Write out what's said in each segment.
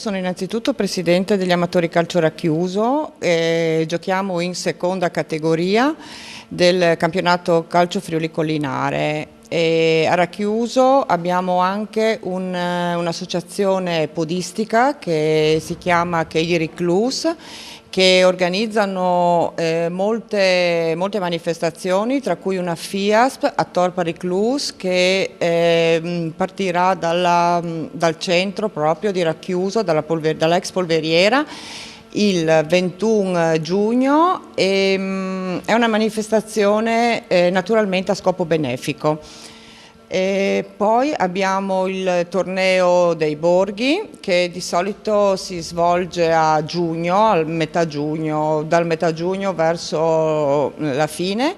sono innanzitutto presidente degli amatori calcio racchiuso e giochiamo in seconda categoria del campionato calcio Friuli Collinare. E a Racchiuso abbiamo anche un'associazione podistica che si chiama Chiedi Reclus, che organizzano molte manifestazioni, tra cui una FIASP a Torpa Reclus che partirà dal centro proprio di Racchiuso, dalla ex polveriera, il 21 giugno è una manifestazione naturalmente a scopo benefico. E poi abbiamo il torneo dei borghi che di solito si svolge a giugno, dal metà giugno verso la fine,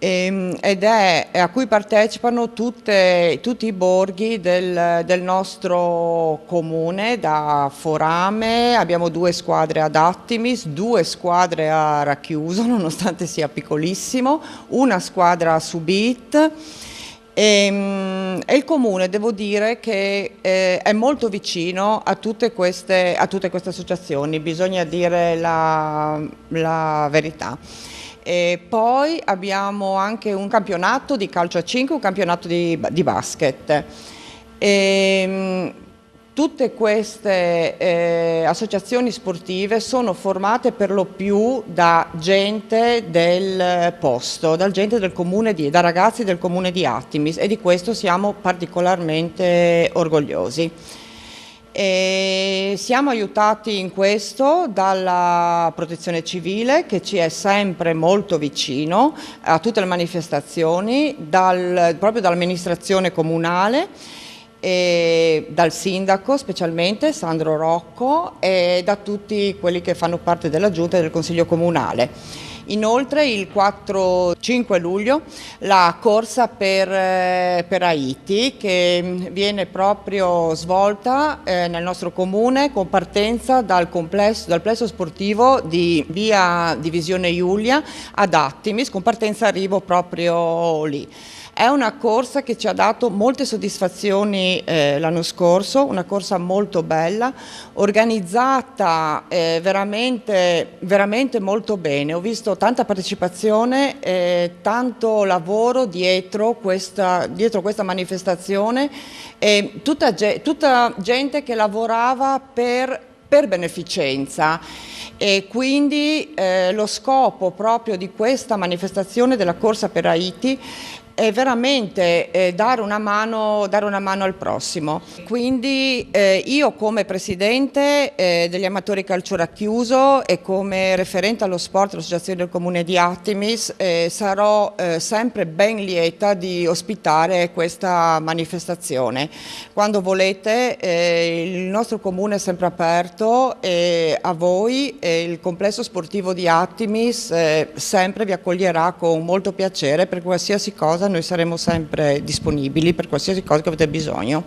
a cui partecipano tutti i borghi del nostro comune, da Forame, abbiamo 2 squadre ad Attimis, 2 squadre a Racchiuso, nonostante sia piccolissimo, una squadra a Subit. E il comune, devo dire che è molto vicino a tutte queste associazioni, bisogna dire la verità. E poi abbiamo anche un campionato di calcio a 5, un campionato di basket. Tutte queste associazioni sportive sono formate per lo più da gente del posto, da gente del comune da ragazzi del comune di Attimis, e di questo siamo particolarmente orgogliosi. Siamo aiutati in questo dalla Protezione Civile, che ci è sempre molto vicino a tutte le manifestazioni, proprio dall'amministrazione comunale, e dal sindaco specialmente Sandro Rocco, e da tutti quelli che fanno parte della giunta e del consiglio comunale. Inoltre il 4-5 luglio la corsa per Haiti, che viene proprio svolta nel nostro comune con partenza dal plesso sportivo di via Divisione Iulia ad Attimis, con partenza e arrivo proprio lì. È una corsa che ci ha dato molte soddisfazioni l'anno scorso, una corsa molto bella, organizzata veramente molto bene. Ho visto tanta partecipazione, tanto lavoro dietro questa manifestazione, tutta gente che lavorava per beneficenza. E quindi lo scopo proprio di questa manifestazione della corsa per Haiti è veramente dare una mano al prossimo. Quindi io, come presidente degli amatori calcio racchiuso e come referente allo sport dell'Associazione del Comune di Attimis, sarò sempre ben lieta di ospitare questa manifestazione. Quando volete, il nostro comune è sempre aperto a voi, e il complesso sportivo di Attimis sempre vi accoglierà con molto piacere per qualsiasi cosa. Noi saremo sempre disponibili per qualsiasi cosa che avete bisogno.